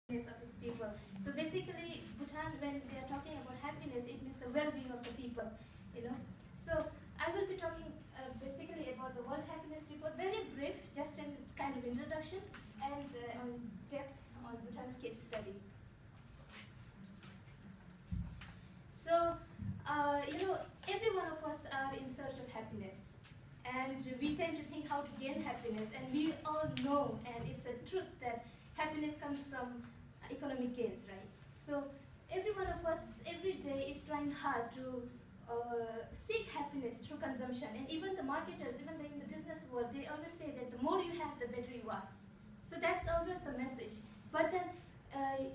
of its people. So basically, Bhutan, when they are talking about happiness, it means the well-being of the people. So I will be talking basically about the World Happiness Report. Very brief, just a kind of introduction, and on depth on Bhutan's case study. So every one of us are in search of happiness, and we tend to think how to gain happiness, and we all know, and it's a truth that happiness comes from economic gains, right? So every one of us every day is trying hard to seek happiness through consumption, and even the marketers, even in the business world, they always say that the more you have, the better you are. So that's always the message. But then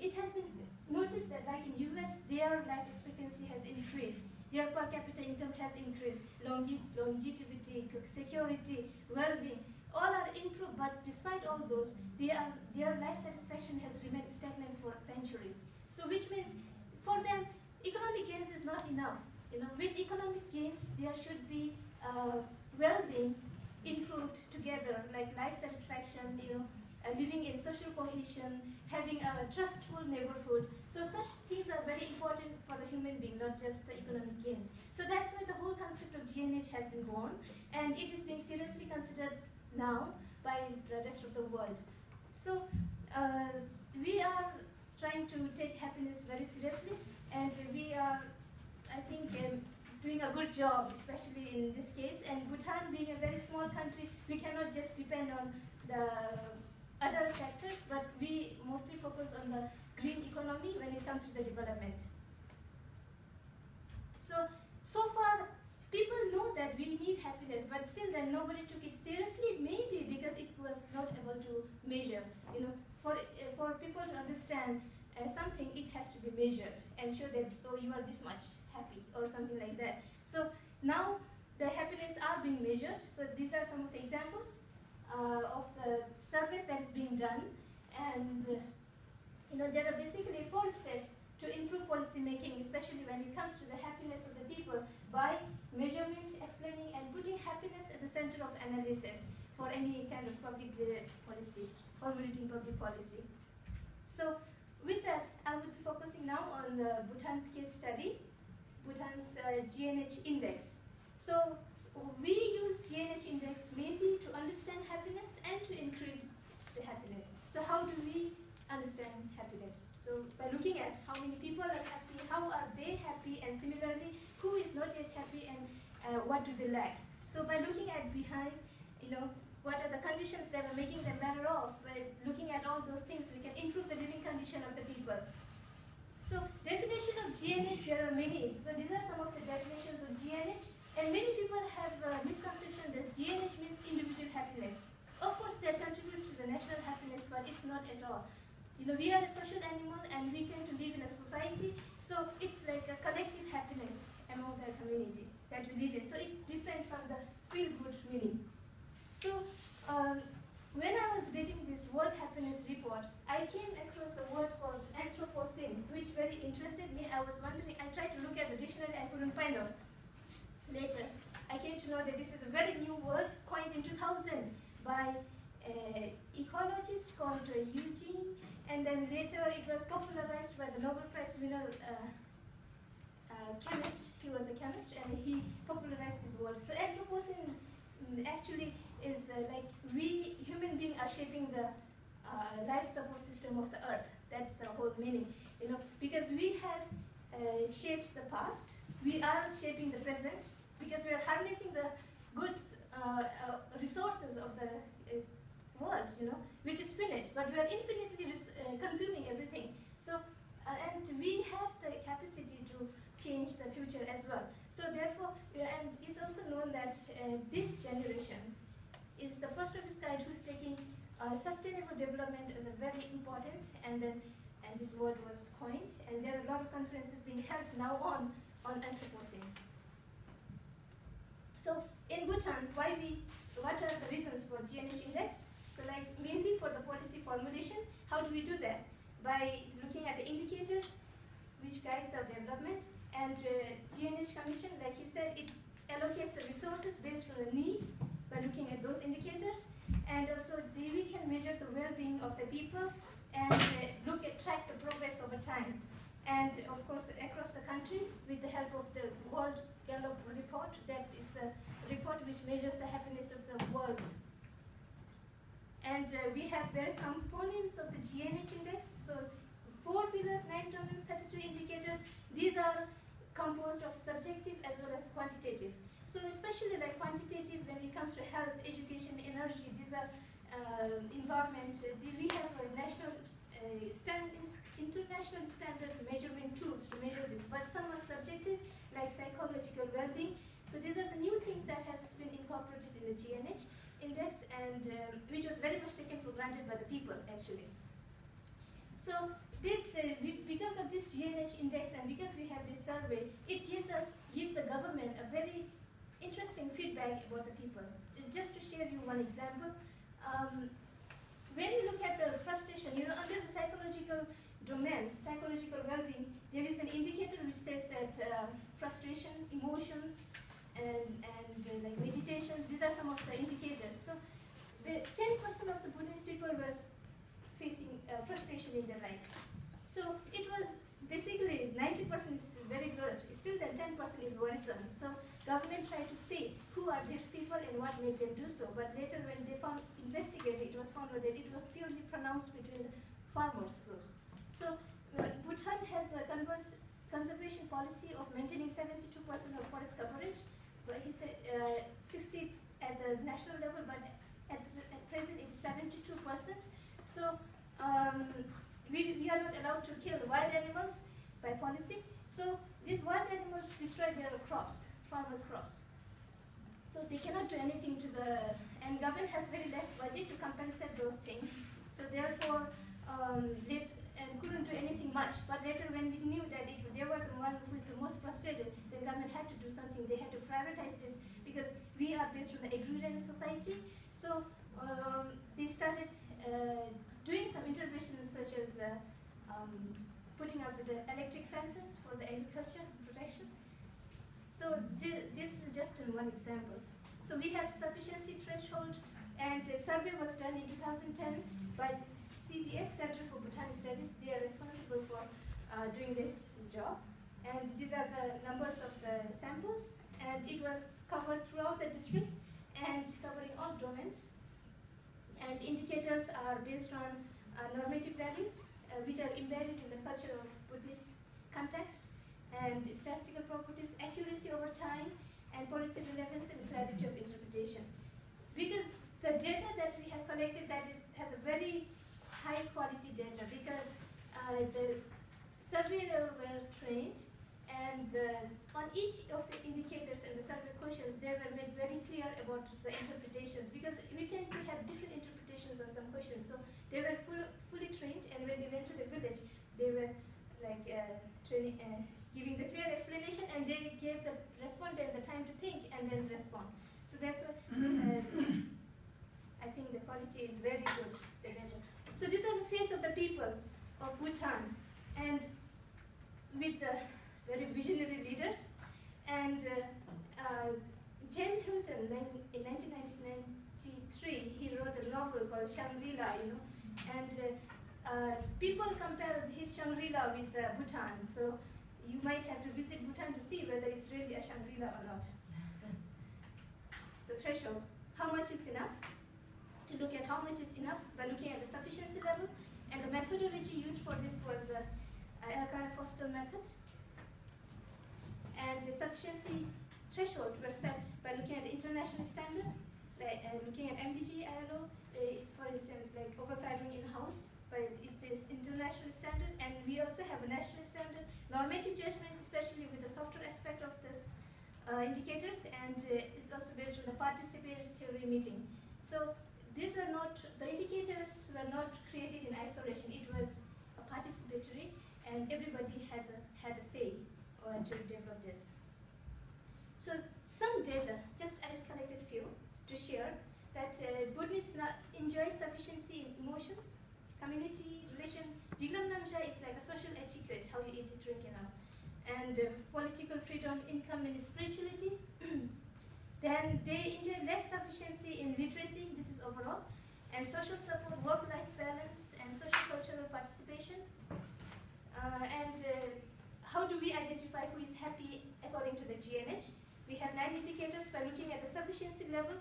it has been noticed that, like in US, their life expectancy has increased, their per capita income has increased, longevity, security, well-being, all are improved, but despite all those, their life satisfaction has remained stagnant for centuries. So which means for them, economic gains is not enough. With economic gains, there should be well-being improved together, like life satisfaction, living in social cohesion, having a trustful neighborhood. So such things are very important for the human being, not just the economic gains. So that's why the whole concept of GNH has been born, and it is being seriously considered now by the rest of the world. So we are trying to take happiness very seriously, and we are, I think, doing a good job, especially in this case. And Bhutan being a very small country, we cannot just depend on the other sectors, but we mostly focus on the green economy when it comes to the development. So far, people know that we need happiness, but still then nobody took it seriously, maybe because it was not able to measure. For people to understand something, it has to be measured and show that, oh, you are this much happy or something like that. So now the happiness are being measured. So these are some of the examples of the surveys that is being done, and there are basically 4 steps to improve policy making, especially when it comes to the happiness of the people, by measurement, explaining, and putting happiness at the center of analysis for any kind of public policy, formulating public policy. So with that, I will be focusing now on the Bhutan's case study, Bhutan's GNH index. So we use GNH index mainly to understand happiness and to increase the happiness. So how do we understand happiness? So by looking at how many people are happy, how are they happy, and similarly, who is not yet happy, and what do they lack? So by looking at behind, what are the conditions that are making them better off? By looking at all those things, we can improve the living condition of the people. So definition of GNH, there are many. So these are some of the definitions of GNH, and many people have a misconception that GNH means individual happiness. Of course, that contributes to the national happiness, but it's not at all. We are a social animal, and we tend to live in a society, so it's like a collective happiness among the community that we live in. So it's different from the feel-good meaning. So when I was reading this World Happiness Report, I came across a word called Anthropocene, which very interested me. I was wondering, I tried to look at the dictionary, I couldn't find out. Later, I came to know that this is a very new word coined in 2000 by an ecologist called Eugene, and then later it was popularized by the Nobel Prize winner chemist. He was a chemist, and he popularized this word. So Anthropocene actually is like we human beings are shaping the life support system of the earth. That's the whole meaning, because we have shaped the past, we are shaping the present, because we are harnessing the good resources of the world, which is finite, but we are infinitely consuming everything. So, and we have the capacity to change the future as well. So therefore, and it's also known that this generation is the first of its kind who's taking sustainable development as a very important, and this word was coined, and there are a lot of conferences being held now on Anthropocene. So in Bhutan, what are the reasons for GNH index? So like mainly for the policy formulation, how do we do that? By looking at the indicators which guides our development, and GNH Commission, like he said, it allocates the resources based on the need by looking at those indicators, and also we can measure the well-being of the people and try time. And of course, across the country, with the help of the World Gallup report, that is the report which measures the happiness of the world. And we have various components of the GNH index. So 4 pillars, 9 domains, 33 indicators. These are composed of subjective as well as quantitative. So especially like quantitative when it comes to health, education, energy, these are environment. We have a national international standard measurement tools to measure this, but some are subjective, like psychological well-being. So these are the new things that has been incorporated in the GNH index, and which was very much taken for granted by the people, actually. So this, because of this GNH index and because we have this survey, it gives the government a very interesting feedback about the people. Just to share you one example, when you look at the frustration, under the psychological domain, psychological well-being, there is an indicator which says that frustration, emotions, and like meditations, these are some of the indicators. So 10% of the Buddhist people were facing frustration in their life. So it was basically 90% is very good. Still then 10% is worrisome. So government tried to see who are these people and what made them do so. But later when they investigated, it was found that it was purely pronounced between the farmers groups. So Bhutan has a conservation policy of maintaining 72% of forest coverage. But he said 60 at the national level, but at present it's 72%. So we are not allowed to kill wild animals by policy. So these wild animals destroy their crops, farmers' crops. So they cannot do anything to and government has very less budget to compensate those things. So therefore, they couldn't do anything much. But later when we knew that they were the one who is the most frustrated, then government had to do something. They had to prioritize this because we are based on the agrarian society. So they started doing some interventions such as putting up the electric fences for the agriculture protection. So this is just one example. So we have sufficiency threshold, and a survey was done in 2010 by CBS, Center for Bhutanese Studies. They are responsible for doing this job. And these are the numbers of the samples. And it was covered throughout the district and covering all domains. And indicators are based on normative values, which are embedded in the culture of Buddhist context, and statistical properties, accuracy over time, and policy relevance and clarity of interpretation. Because the data that we have collected has a very high quality data, because the surveyors were trained, and on each of the indicators and the survey questions, they were made very clear about the interpretations, because we tend to have different interpretations on some questions. So they were fully trained, and when they went to the village, they were like giving the clear explanation, and they gave the respondent the time to think and then respond. So that's what I think the quality is very good, the data. So these are the face of the people of Bhutan, and with the very visionary leaders. And James Hilton, in 1993, he wrote a novel called Shangri-La, and people compare his Shangri-La with Bhutan. So you might have to visit Bhutan to see whether it's really a Shangri-La or not. So threshold, how much is enough? To look at how much is enough by looking at the sufficiency level, and the methodology used for this was Elkine-Foster method. And the sufficiency threshold were set by looking at the international standard, like looking at MDG, ILO, for instance, like overcrowding in house, but it says international standard, and we also have a national standard, normative judgment, especially with the software aspect of this indicators, and it's also based on the participatory meeting. So these are not, the indicators were not created in isolation. It was a participatory, and everybody had a say to develop this. So some data, just I collected few to share, that Buddhists enjoy sufficiency in emotions, community, relation. Jiglam Namja is like a social etiquette, how you eat, drink, and political freedom, income, and spirituality. Then they enjoy less sufficiency in literacy, this is overall, and social support, work-life balance, and social cultural participation. 9 indicators by looking at the sufficiency level.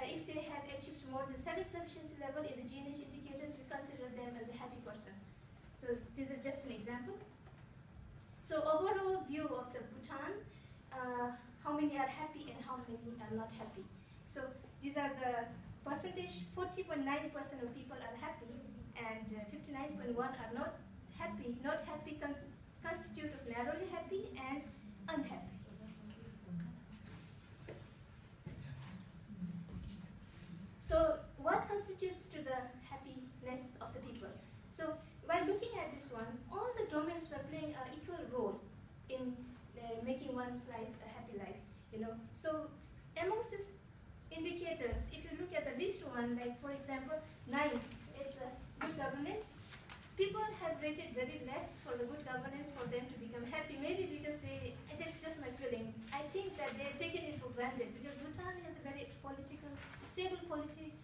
If they have achieved more than 7 sufficiency level in the GNH indicators, we consider them as a happy person. So this is just an example. So overall view of the Bhutan, how many are happy and how many are not happy. So these are the percentage. 40.9% of people are happy and 59.1 are not happy. Not happy constitute of narrowly happy and unhappy. So what constitutes to the happiness of the people? So by looking at this one, all the domains were playing an equal role in making one's life a happy life. So amongst these indicators, if you look at the least one, like for example 9, it's good governance. People have rated very less for the good governance for them to become happy. Maybe because it is just my feeling. I think that they've taken it for granted because Bhutan has a very stable politics,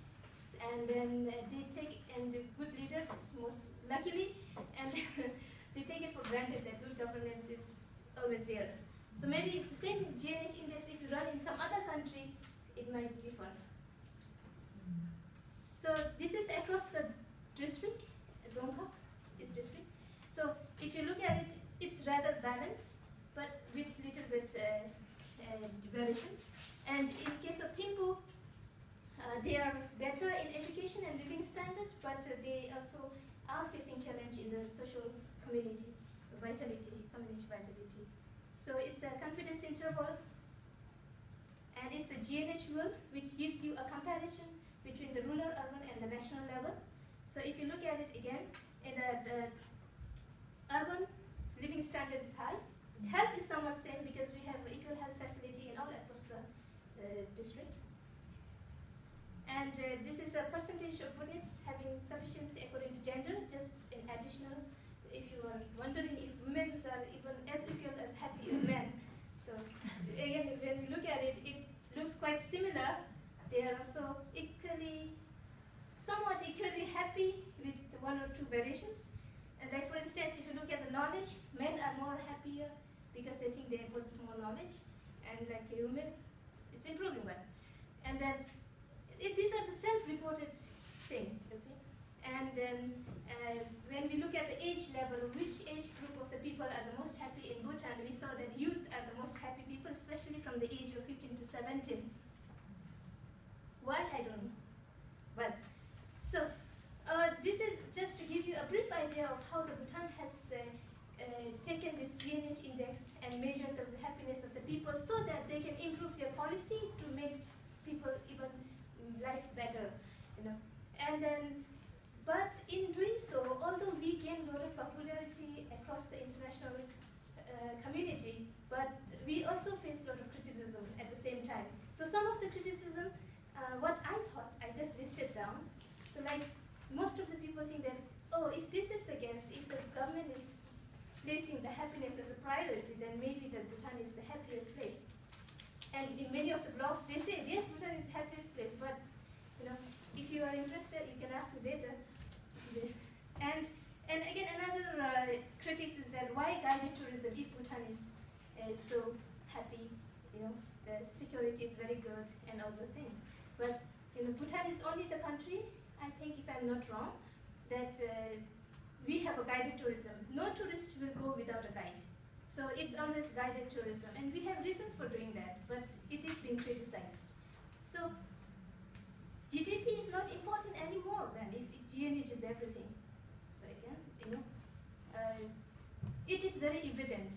and then they take, and good leaders most luckily, and they take it for granted that good governance is always there. So maybe the same GNH index, if you run in some other country, it might differ. So this is across the district, Dzongkhap is district. So if you look at it, it's rather balanced, but with little bit variations. And in case of Thimphu, they are better in education and living standard, but they also are facing challenge in the social community vitality. So it's a confidence interval, and it's a GNH wheel, which gives you a comparison between the rural, urban, and the national level. So if you look at it again, in the urban living standard is high. Health is somewhat same because we have equal health facility in all across the district. And this is a percentage of Buddhists having sufficiency according to gender, just in additional, if you are wondering if women are even as equal as happy as men. So again, when we look at it, it looks quite similar. They are also somewhat equally happy with 1 or 2 variations. And like for instance, if you look at the knowledge, men are more happier because they think they possess more knowledge, and like women, it's improving one. And then these are the self-reported thing, okay? And then when we look at the age level, which age group of the people are the most happy in Bhutan, we saw that youth are the most happy people, especially from the age of 15 to 17. Why? I don't know. But so this is just to give you a brief idea of how the Bhutan has taken this GNH index and measured the happiness of the people so that they can improve their policy to make people even life better, And then, but in doing so, although we gained a lot of popularity across the international community, but we also faced a lot of criticism at the same time. So some of the criticism, what I thought, I just listed down. So like, most of the people think that, oh, if this is the case, if the government is placing the happiness as a priority, then maybe the Bhutan is the happiest place. And in many of the blogs, they say, yes, Bhutan is the happiest place, but if you are interested, you can ask me later. And again, another critic is that why guided tourism if Bhutan is so happy, the security is very good and all those things. But Bhutan is only the country, I think if I'm not wrong, that we have a guided tourism. No tourist will go without a guide. So it's always guided tourism. And we have reasons for doing that, but it is being criticized. So GDP is not important anymore than if GNH is everything. So again, it is very evident.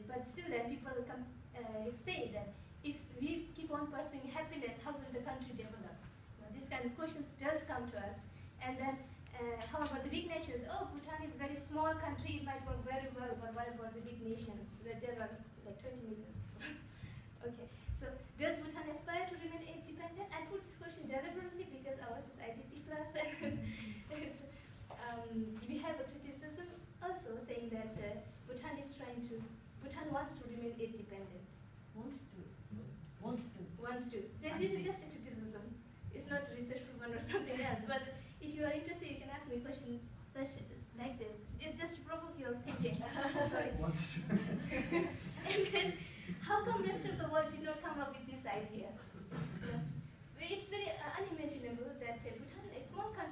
But still then people say that if we keep on pursuing happiness, how will the country develop? This kind of questions does come to us. And then, however, the big nations, oh, Bhutan is a very small country, it might work very well, but what about the big nations where there are like 20 million people? Okay, so does Bhutan aspire to remain independent? I put this question deliberately because ours is IDP class. We have a criticism also saying that Bhutan wants to remain independent. Wants to. This is just a criticism. It's not research for one or something else. But if you are interested, you can ask me questions such like this. It's just to provoke your thinking. Sorry. Wants to. And then, how come rest of the world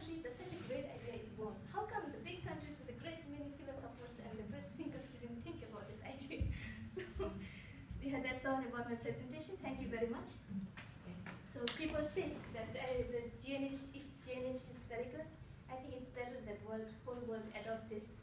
country that such a great idea is born. How come the big countries with the great many philosophers and the great thinkers didn't think about this idea? So yeah, that's all about my presentation. Thank you very much. So people say that the GNH, if GNH is very good, I think it's better that whole world adopt this